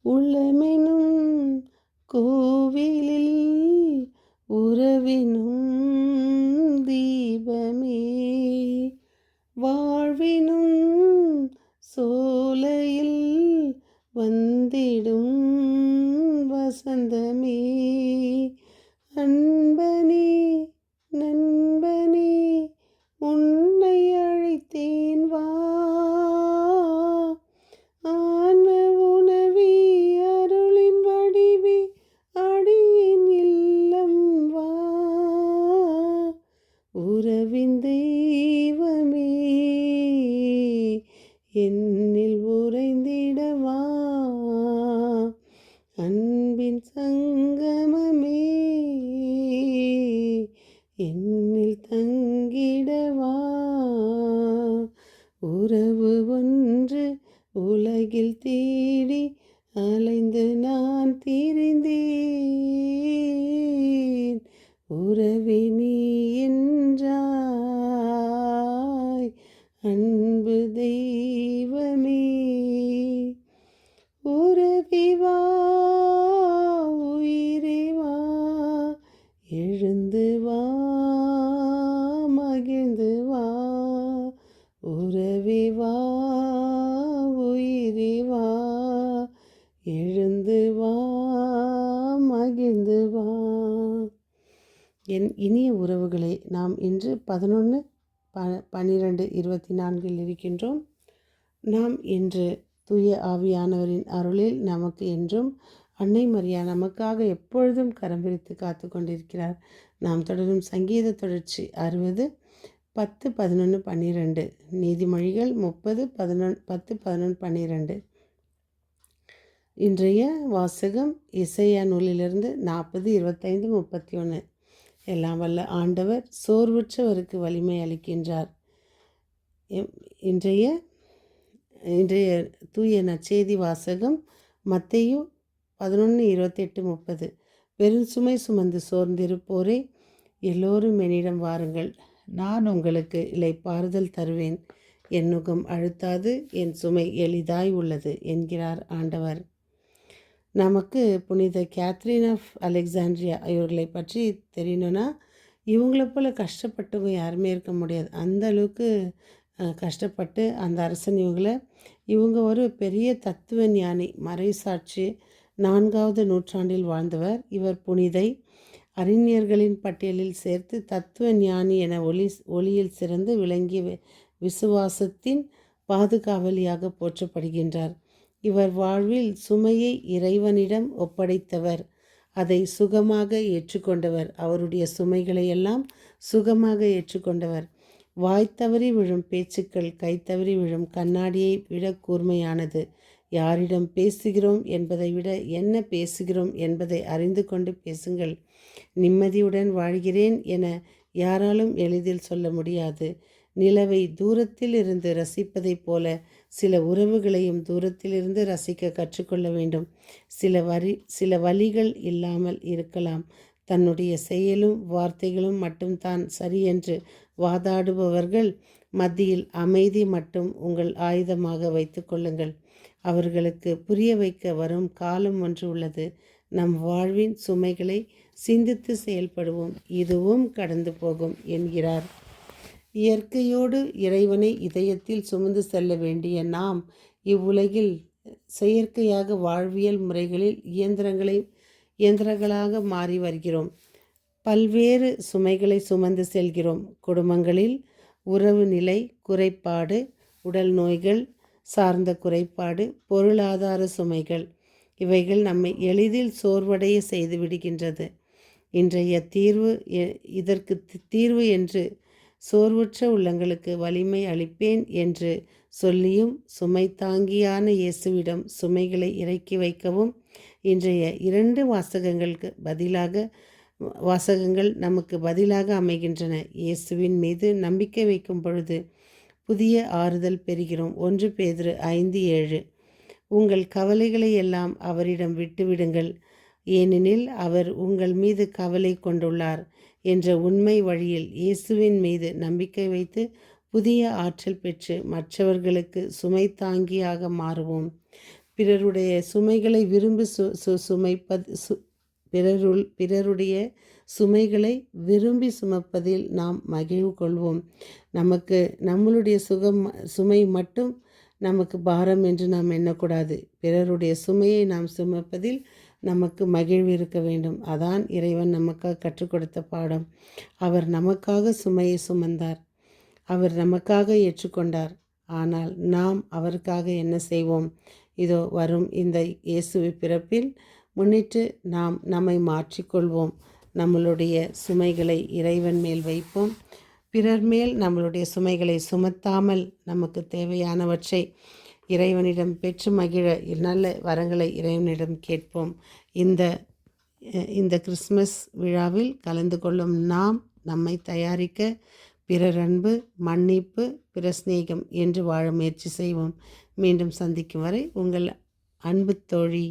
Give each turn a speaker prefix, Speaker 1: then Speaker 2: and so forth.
Speaker 1: உள்ளமெனும் கோவிலில் உறவினும் தீபமே, வாழ்வினும் சோலையில் வந்திடும் வசந்தமே. அன்பனே நண்பனே உன்னை அழைத்தேன் வா, ஆன்ம உணவி அருளின் வடிவே அடியின் இல்லம் வா, உறவின் தெய்வமே என்னில் உறைந்திடவா, அன்பின் சங்கமமே என்னில் தங்கிடவா. உறவு ஒன்று உலகில் தேடி அலைந்து நான் திரிந்தேன், உறவே நீ என்றாய் அன்பு தெய்வமே. உறவே வா உயிரே வா, எழுந்து வா மகிழ்ந்து வா, உறவே வா உயிரே வா, எழுந்து வா மகிழ்ந்து வா. என் இனிய உறவுகளை, நாம் இன்று 11/12/24 இருக்கின்றோம். நாம் இன்று தூய ஆவியானவரின் அருளில் நமக்கு என்றும் அன்னை மரியா நமக்காக எப்பொழுதும் கரம் பிரித்து காத்து கொண்டிருக்கிறார். நாம் தொடரும் சங்கீத தொடர்ச்சி 60 10 11 12, நீதிமொழிகள் 30 11 10 11 12. இன்றைய வாசகம் இசையா நூலிலிருந்து 40 25 31. எல்லாம் வல்ல ஆண்டவர் சோர்வுற்றவருக்கு வலிமை அளிக்கின்றார். இன்றைய தூய நற்செய்தி வாசகம் மத்தேயு 11:28-30. பெரும் சுமை சுமந்து சோர்ந்திருப்போரே, எல்லோரும் என்னிடம் வாருங்கள், நான் உங்களுக்கு இளைப்பாறுதல் தருவேன். என் நுகம் அழுத்தாது, என் சுமை எளிதாய் உள்ளது என்கிறார் ஆண்டவர். நமக்கு புனித கேத்ரின் ஆஃப் அலெக்சாண்ட்ரியா இவர்களை பற்றி தெரியணும்னா, இவங்கள போல் கஷ்டப்பட்டவங்க யாருமே இருக்க முடியாது. அந்த அளவுக்கு கஷ்டப்பட்டு அந்த அரசன் இவங்க ஒரு பெரிய தத்துவ ஞானி, மறைசாட்சி, 4வது நூற்றாண்டில் வாழ்ந்தவர். இவர் புனிதை அறிஞர்களின் பட்டியலில் சேர்த்து தத்துவ ஞானி என ஒளியில் சிறந்து விளங்கிய விசுவாசத்தின் பாதுகாவலியாக போற்றப்படுகின்றார். இவர் வாழ்வில் சுமையை இறைவனிடம் ஒப்படைத்தவர், அதை சுகமாக ஏற்றுக்கொண்டவர். அவருடைய சுமைகளை எல்லாம் சுகமாக ஏற்றுக்கொண்டவர். வாய்த்தவறி விழும் பேச்சுக்கள் கைத்தவறி விழும் கண்ணாடியை விட கூர்மையானது. யாரிடம் பேசுகிறோம் என்பதை விட என்ன பேசுகிறோம் என்பதை அறிந்து கொண்டு பேசுங்கள். நிம்மதியுடன் வாழ்கிறேன் என யாராலும் எளிதில் சொல்ல முடியாது. நிலவை தூரத்தில் இருந்து ரசிப்பதைப் போல சில உறவுகளையும் தூரத்திலிருந்து ரசிக்க கற்றுக்கொள்ள வேண்டும். சில வழிகள் இல்லாமல் இருக்கலாம். தன்னுடைய செயலும் வார்த்தைகளும் மட்டும்தான் சரியென்று வாதாடுபவர்கள் மத்தியில் அமைதி மட்டும் உங்கள் ஆயுதமாக வைத்து கொள்ளுங்கள். அவர்களுக்கு புரிய வைக்க வரும் காலம் ஒன்று உள்ளது. நம் வாழ்வின் சுமைகளை சிந்தித்து செயல்படுவோம், இதுவும் கடந்து போகும் என்கிறார். இயற்கையோடு இறைவனை இதயத்தில் சுமந்து செல்ல வேண்டிய நாம் இவ்வுலகில் செயற்கையாக வாழ்வியல் முறைகளில் இயந்திரங்களாக மாறி வருகிறோம். பல்வேறு சுமைகளை சுமந்து செல்கிறோம். குடும்பங்களில் உறவு நிலை குறைபாடு, உடல் நோய்கள் சார்ந்த குறைபாடு, பொருளாதார சுமைகள், இவைகள் நம்மை எளிதில் சோர்வடைய செய்து விடுகின்றது. இன்றைய இதற்கு தீர்வு என்று சோர்வுற்ற உள்ளங்களுக்கு வலிமை அளிப்பேன் என்று சொல்லியும் சுமை தாங்கியான இயேசுவிடம் சுமைகளை இறக்கி வைக்கவும் இன்றைய 2 வாசகங்கள் நமக்கு பதிலாக அமைகின்றன. இயேசுவின் மீது நம்பிக்கை வைக்கும் பொழுது புதிய ஆறுதல் பெறுகிறோம். 1 பேதுரு 5:7. உங்கள் கவலைகளை எல்லாம் அவரிடம் விட்டுவிடுங்கள், ஏனெனில் அவர் உங்கள் மீது கவலை கொண்டுள்ளார் என்ற உண்மை வழியில் இயேசுவின் மீது நம்பிக்கை வைத்து புதிய ஆற்றல் பெற்று மற்றவர்களுக்கு சுமை தாங்கியாக மாறுவோம். பிறருடைய சுமைகளை விரும்பி சுமைப்பது பிறருடைய சுமைகளை விரும்பி சுமப்பதில் நாம் மகிழ்வு கொள்வோம். நமக்கு நம்மளுடைய சுமை மட்டும் நமக்கு பாரம் என்று நாம் எண்ணக்கூடாது. பிறருடைய சுமையை நாம் சுமப்பதில் நமக்கு மகிழ்வு இருக்க வேண்டும். அதான் இறைவன் நமக்காக கற்றுக் கொடுத்த பாடம். அவர் நமக்காக சுமையை சுமந்தார். அவர் நமக்காக ஏற்றுக்கொண்டார். ஆனால் நாம் அவருக்காக என்ன செய்வோம்? இதோ வரும் இந்த இயேசுவை பிறப்பில் முன்னிட்டு நாம் நம்மை மாற்றிக்கொள்வோம். நம்மளுடைய சுமைகளை இறைவன் மேல் வைப்போம். பிறர் மேல் நம்மளுடைய சுமைகளை சுமத்தாமல் நமக்கு தேவையானவற்றை இறைவனிடம் பெற்று மகிழ நல்ல வரங்களை இறைவனிடம் கேட்போம். இந்த கிறிஸ்மஸ் விழாவில் கலந்து கொள்ளும் நாம் நம்மை தயாரிக்க பிறர் அன்பு, மன்னிப்பு, பிற சிநேகம் என்று வாழ முயற்சி செய்வோம். மீண்டும் சந்திக்கும் வரை உங்கள் அன்பு தோழி